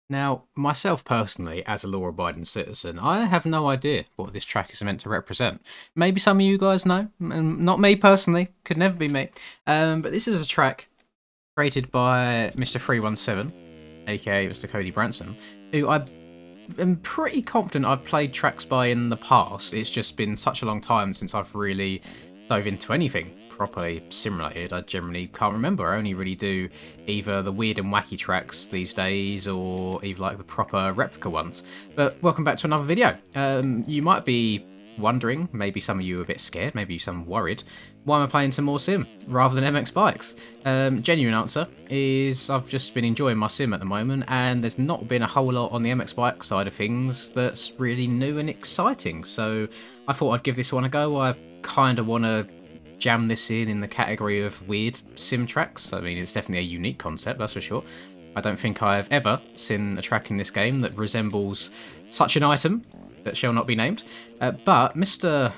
Now, myself personally, as a law-abiding citizen, I have no idea what this track is meant to represent. Maybe some of you guys know, not me personally, could never be me. But this is a track created by Mr. 317, aka Mr. Cody Branson, who I am pretty confident I've played tracks by in the past. It's just been such a long time since I've really dove into anything properly sim-related. I generally can't remember. I only really do either the weird and wacky tracks these days or even like the proper replica ones. But welcome back to another video. You might be wondering, maybe some of you are a bit scared, maybe some worried, why am I playing some more sim rather than MX Bikes? Genuine answer is I've just been enjoying my sim at the moment, and there's not been a whole lot on the MX Bike side of things that's really new and exciting, so I thought I'd give this one a go. I kind of want to jam this in the category of weird sim tracks. I mean, it's definitely a unique concept, that's for sure. I don't think I've ever seen a track in this game that resembles such an item that shall not be named. But Mr.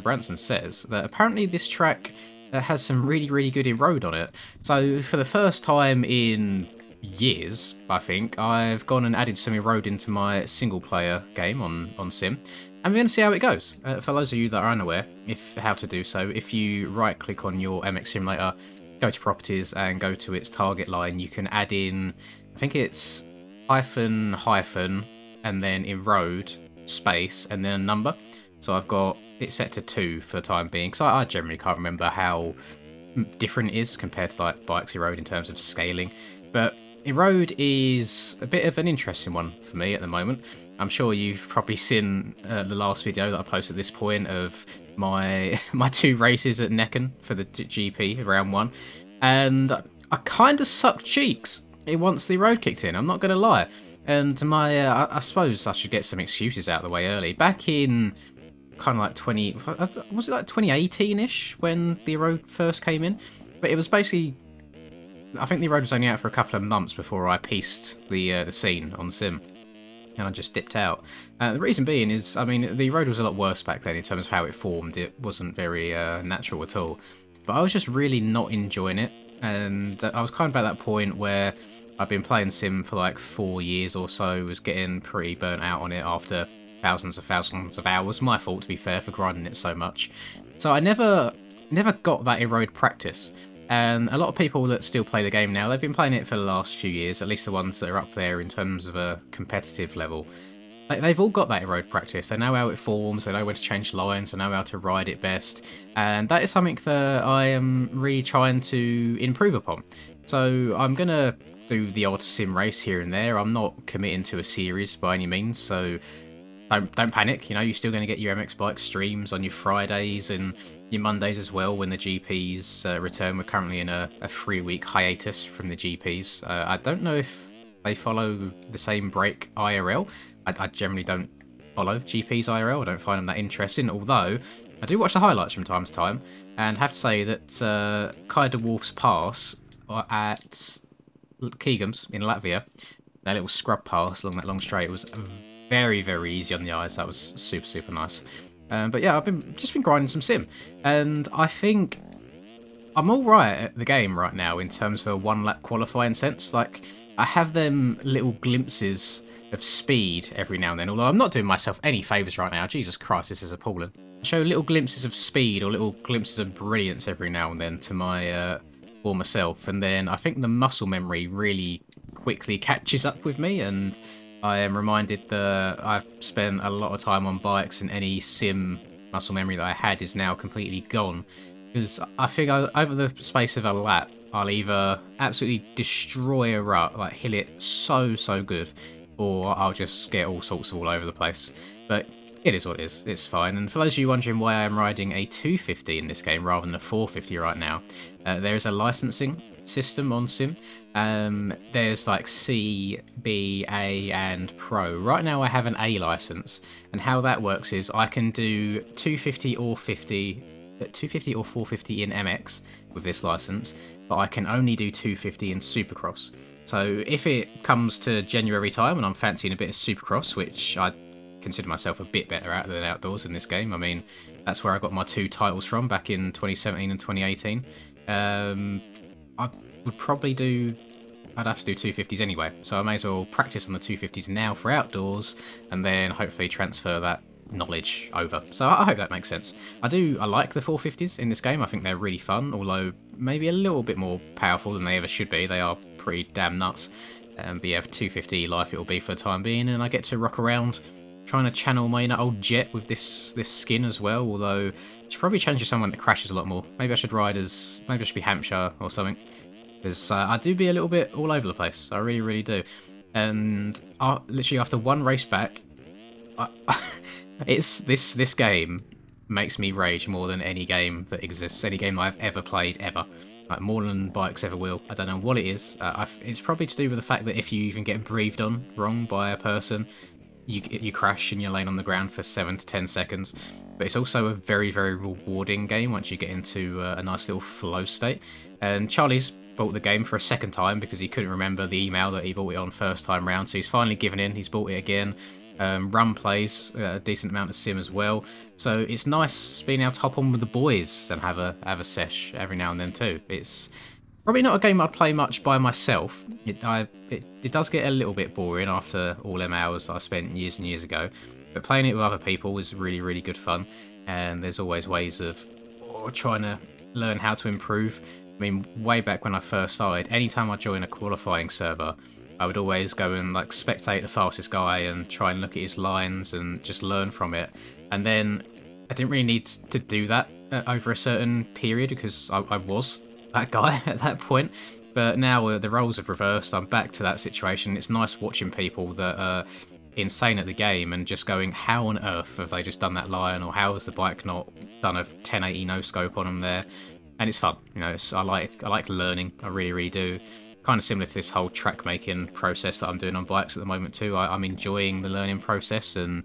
Branson says that apparently this track has some really good erode on it. So for the first time in years, I think, I've gone and added some erode into my single player game on Sim. And we're going to see how it goes. For those of you that are unaware how to do so, if you right click on your MX Simulator, go to properties and go to its target line, you can add in, I think it's hyphen and then erode space and then a number. So I've got it set to 2 for the time being, because I generally can't remember how different it is compared to like Bikes Erode in terms of scaling. But Erode is a bit of an interesting one for me at the moment. I'm sure you've probably seen the last video that I posted at this point of my 2 races at Necken for the GP round 1, and I kind of sucked cheeks once the road kicked in, I'm not going to lie. And I suppose I should get some excuses out of the way early. Back in kind of like was it like 2018-ish when the road first came in? But it was basically, I think the road was only out for a couple of months before I pieced the scene on Sim, and I just dipped out. The reason being is, I mean, the road was a lot worse back then in terms of how it formed. It wasn't very natural at all. But I was just really not enjoying it, and I was kind of at that point where I've been playing Sim for like 4 years or so, was getting pretty burnt out on it after thousands of hours. My fault, to be fair, for grinding it so much. So I never got that erode practice. And a lot of people that still play the game now, they've been playing it for the last few years, at least the ones that are up there in terms of a competitive level. They've all got that erode practice. They know how it forms, they know when to change lines, they know how to ride it best. And that is something that I am really trying to improve upon. So I'm going to do the odd sim race here and there. I'm not committing to a series by any means, so don't panic. You know, you're still going to get your MX Bike streams on your Fridays and your Mondays as well when the GPs return. We're currently in a 3-week hiatus from the GPs. I don't know if they follow the same break IRL. I generally don't follow GPs IRL. I don't find them that interesting, although I do watch the highlights from time to time, and have to say that Kaida Wolf's pass at Keegums in Latvia, that little scrub pass along that long straight, was very easy on the eyes. That was super nice. But yeah, I've just been grinding some sim, and I think I'm all right at the game right now in terms of a 1-lap qualifying sense. Like, I have them little glimpses of speed every now and then, although I'm not doing myself any favours right now. Jesus Christ, this is appalling. I show little glimpses of speed or little glimpses of brilliance every now and then to my former self, and then I think the muscle memory really quickly catches up with me, and I am reminded that I've spent a lot of time on bikes, and any sim muscle memory that I had is now completely gone. Because I think over the space of a lap, I'll either absolutely destroy a rut, like hill it so good, or I'll just get all sorts of all over the place. But it is what it is. It's fine. And for those of you wondering why I'm riding a 250 in this game rather than a 450 right now, there is a licensing system on Sim. There's like C, B, A, and Pro. Right now I have an A license, and how that works is I can do 250 or 450 in MX with this license, but I can only do 250 in Supercross. So if it comes to January time and I'm fancying a bit of Supercross, which I consider myself a bit better at than outdoors in this game. I mean, that's where I got my 2 titles from back in 2017 and 2018. I would probably do I'd have to do 250s anyway, so I may as well practice on the 250s now for outdoors, and then hopefully transfer that knowledge over. So I hope that makes sense. I like the 450s in this game. I think they're really fun, although maybe a little bit more powerful than they ever should be. They are pretty damn nuts. But yeah, 250 life it will be for the time being, and I get to rock around trying to channel my old jet with this skin as well, although I should probably change to someone that crashes a lot more. Maybe I should ride as, maybe I should be Hampshire or something, because I do be a little bit all over the place. I really, really do. And literally after one race back, it's this game makes me rage more than any game that exists, any game I've ever played ever. Like more than bikes ever will. I don't know what it is. It's probably to do with the fact that if you even get breathed on wrong by a person, you crash and you're laying on the ground for 7 to 10 seconds. But it's also a very, very rewarding game once you get into a nice little flow state. And Charlie's bought the game for a second time because he couldn't remember the email that he bought it on first time round. So he's finally given in. He's bought it again. Rum plays a decent amount of sim as well, so it's nice being able to hop on with the boys and have a sesh every now and then too. It's probably not a game I'd play much by myself. It does get a little bit boring after all them hours I spent years and years ago, but playing it with other people was really, really good fun, and there's always ways of trying to learn how to improve. I mean, way back when I first started, anytime I joined a qualifying server, I would always go and like spectate the fastest guy and try and look at his lines and just learn from it. And then I didn't really need to do that over a certain period because I was that guy at that point. But now the roles have reversed. I'm back to that situation. It's nice watching people that are insane at the game and just going, how on earth have they just done that line, or how has the bike not done a 1080 no scope on them there? And it's fun, you know. I like learning. I really, really do. Kind of similar to this whole track making process that I'm doing on bikes at the moment too. I'm enjoying the learning process and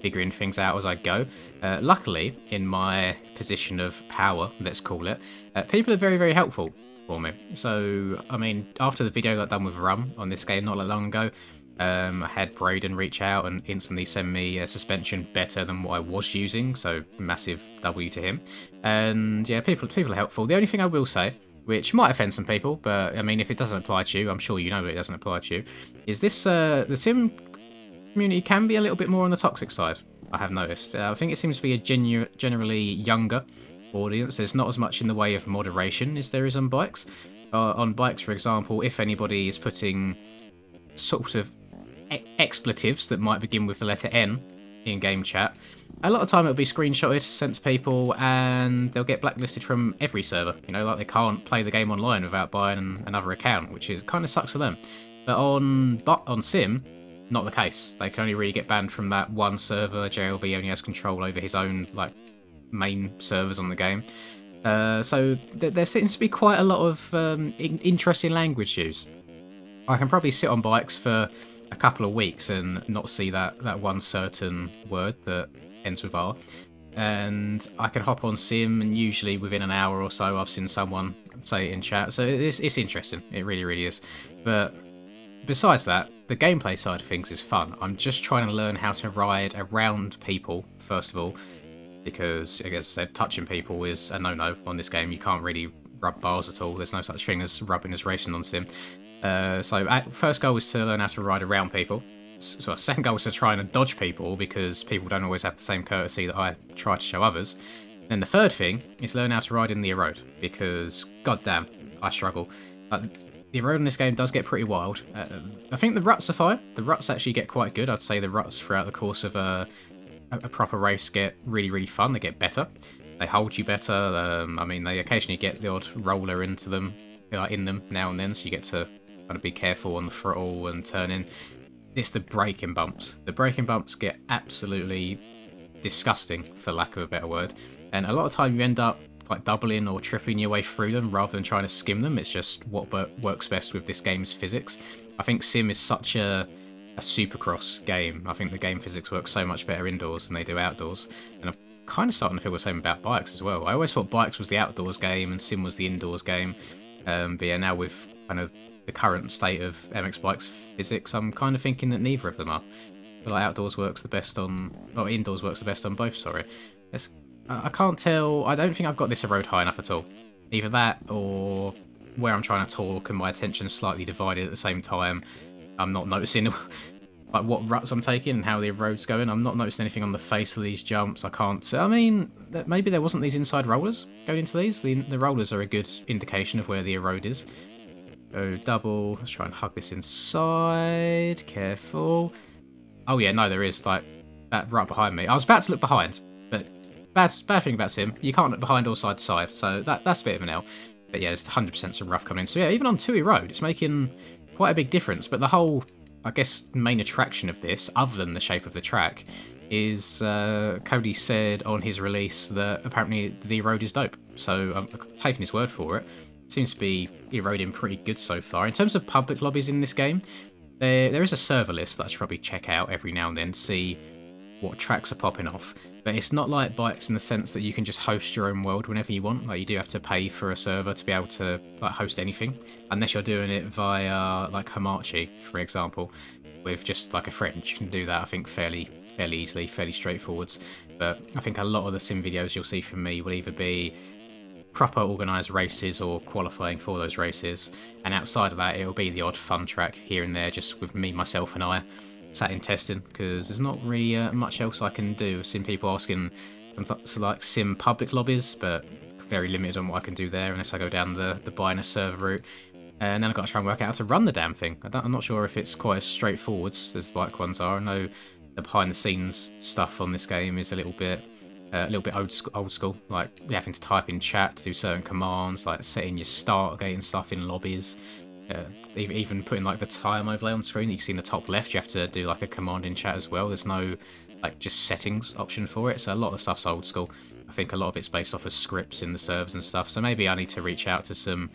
figuring things out as I go. Luckily, in my position of power, let's call it, people are very, very helpful for me. So, I mean, after the video that I've done with Rum on this game not that long ago, I had Braden reach out and instantly send me a suspension better than what I was using, so massive W to him. And yeah, people are helpful. The only thing I will say, which might offend some people, but I mean, if it doesn't apply to you, I'm sure you know that it doesn't apply to you, is this, the sim community can be a little bit more on the toxic side, I have noticed. I think it seems to be a generally younger audience. There's not as much in the way of moderation as there is on bikes. On bikes, for example, if anybody is putting sort of expletives that might begin with the letter N in game chat, a lot of time it'll be screenshotted, sent to people, and they'll get blacklisted from every server. You know, like they can't play the game online without buying another account, which is kind of sucks for them. But on Sim, not the case. They can only really get banned from that one server. JLV only has control over his own like main servers on the game. So there seems to be quite a lot of interesting language use. I can probably sit on bikes for a couple of weeks and not see that one certain word that ends with R, and I can hop on Sim and usually within an hour or so I've seen someone say it in chat. So it's interesting, it really, really is. But besides that, the gameplay side of things is fun. I'm just trying to learn how to ride around people first of all, because as I said, touching people is a no-no on this game. You can't really rub bars at all. There's no such thing as rubbing as racing on Sim. So first goal is to learn how to ride around people. So second goal is to try and dodge people, because people don't always have the same courtesy that I try to show others. Then the third thing is learn how to ride in the road, because goddamn, I struggle. The road in this game does get pretty wild. I think the ruts are fine. The ruts actually get quite good. I'd say the ruts throughout the course of a proper race get really, really fun. They get better. They hold you better. I mean, they occasionally get the odd roller into them, in them now and then, so you get to kind of be careful on the throttle and turning. It's the braking bumps. The braking bumps get absolutely disgusting, for lack of a better word. And a lot of time you end up like doubling or tripling your way through them rather than trying to skim them. It's just what works best with this game's physics. I think Sim is such a supercross game. I think the game physics work so much better indoors than they do outdoors. And I'm kind of starting to feel the same about bikes as well. I always thought bikes was the outdoors game and Sim was the indoors game. But yeah, now with kind of the current state of MX Bikes physics, I'm kind of thinking that neither of them are. I feel like outdoors works the best on, or indoors works the best on both, sorry. I can't tell, I don't think I've got this road high enough at all. Either that, or where I'm trying to talk and my attention's slightly divided at the same time, I'm not noticing like what ruts I'm taking and how the road's going. I'm not noticing anything on the face of these jumps. I can't. I mean, maybe there wasn't these inside rollers going into these. The rollers are a good indication of where the road is. Go double. Let's try and hug this inside. Careful. Oh yeah, no, there is like that right behind me. I was about to look behind, but bad thing about Sim, you can't look behind or side to side. So that's a bit of an L. But yeah, there's 100% some rough coming in. So yeah, even on Tui Road, it's making quite a big difference. But the whole, I guess, main attraction of this, other than the shape of the track, is Cody said on his release that apparently the road is dope. So I'm taking his word for it. Seems to be eroding pretty good so far. In terms of public lobbies in this game, there is a server list that I should probably check out every now and then to see what tracks are popping off. But it's not like Bikes in the sense that you can just host your own world whenever you want. Like, you do have to pay for a server to be able to like host anything, unless you're doing it via like Hamachi, for example, with just like a friend. You can do that, I think, fairly easily, fairly straightforwards. But I think a lot of the sim videos you'll see from me will either be proper organised races or qualifying for those races, and outside of that it'll be the odd fun track here and there, just with me, myself and I sat in testing, because there's not really much else I can do. I've seen people asking to like sim public lobbies, but very limited on what I can do there unless I go down the buying a server route. And then I've got to try and work out how to run the damn thing. I'm not sure if it's quite as straightforward as the bike ones are. I know the behind the scenes stuff on this game is a little bit old school, like having to type in chat to do certain commands, like setting your start gate and stuff in lobbies. Even putting like the time overlay on screen that you can see in the top left, you have to do like a command in chat as well. There's no like just settings option for it, so a lot of stuff's old school. I think a lot of it's based off of scripts in the servers and stuff, so maybe I need to reach out to some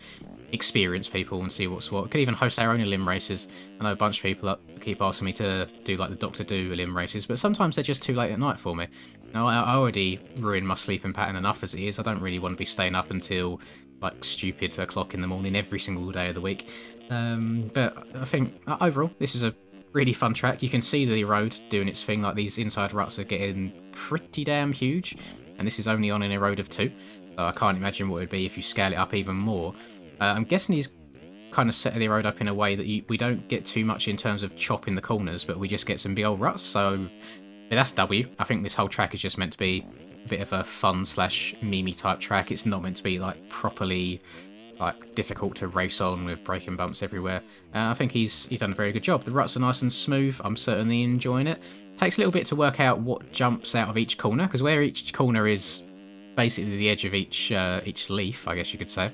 experienced people and see what's what. Could even host our own Elim races. I know a bunch of people keep asking me to do like the Doctor Do Elim races, but sometimes they're just too late at night for me. Now, I already ruined my sleeping pattern enough as it is. I don't really want to be staying up until like stupid 2 o'clock in the morning every single day of the week. But I think overall this is a really fun track. You can see the road doing its thing, like these inside ruts are getting pretty damn huge, and this is only on an erode of 2. So I can't imagine what it would be if you scale it up even more. I'm guessing he's kind of set the road up in a way that we don't get too much in terms of chopping the corners, but we just get some big old ruts. So yeah, that's W. I think this whole track is just meant to be a bit of a fun slash meme type track. It's not meant to be like properly like difficult to race on with braking bumps everywhere. I think he's done a very good job. The ruts are nice and smooth. I'm certainly enjoying it. Takes a little bit to work out what jumps out of each corner, because where each corner is basically the edge of each leaf, I guess you could say.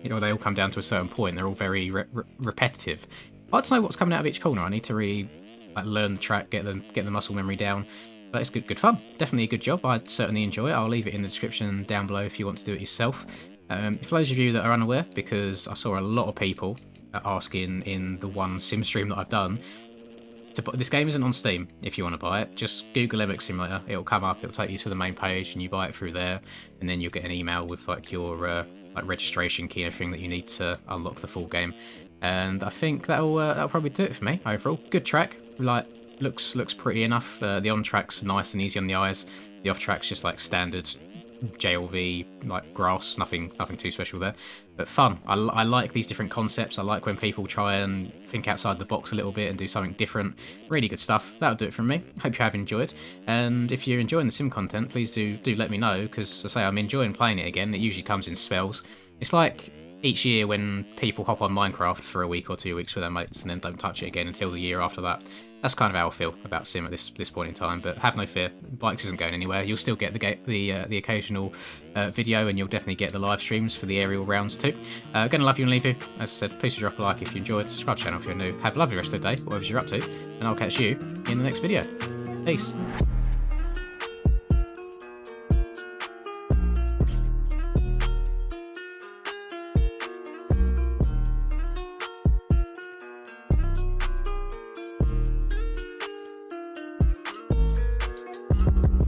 You know, they all come down to a certain point. They're all very repetitive. I'd like to know what's coming out of each corner. I need to really like learn the track, get the muscle memory down. But it's good fun. Definitely a good job. I'd certainly enjoy it. I'll leave it in the description down below if you want to do it yourself. For those of you that are unaware, because I saw a lot of people asking in the one sim stream that I've done, this game isn't on Steam if you want to buy it. Just Google MX Simulator. It'll come up. It'll take you to the main page and you buy it through there. And then you'll get an email with like your like registration key and everything that you need to unlock the full game. And I think that'll probably do it for me overall. Good track. Like looks pretty enough. The on track's nice and easy on the eyes. The off track's just like standard JLV like grass, nothing too special there, but fun. I like these different concepts. I like when people try and think outside the box a little bit and do something different. Really good stuff. That'll do it from me. Hope you have enjoyed, and if you're enjoying the sim content, please do let me know, because I say I'm enjoying playing it again. It usually comes in spells. It's like each year when people hop on Minecraft for a week or 2 weeks with their mates and then don't touch it again until the year after that. That's kind of how I feel about sim at this point in time, but have no fear, Bikes isn't going anywhere. You'll still get the occasional video, and you'll definitely get the live streams for the aerial rounds too. Gonna love you and leave you. As I said, please drop a like if you enjoyed, subscribe to the channel if you're new. Have a lovely rest of the day, whatever you're up to, and I'll catch you in the next video. Peace.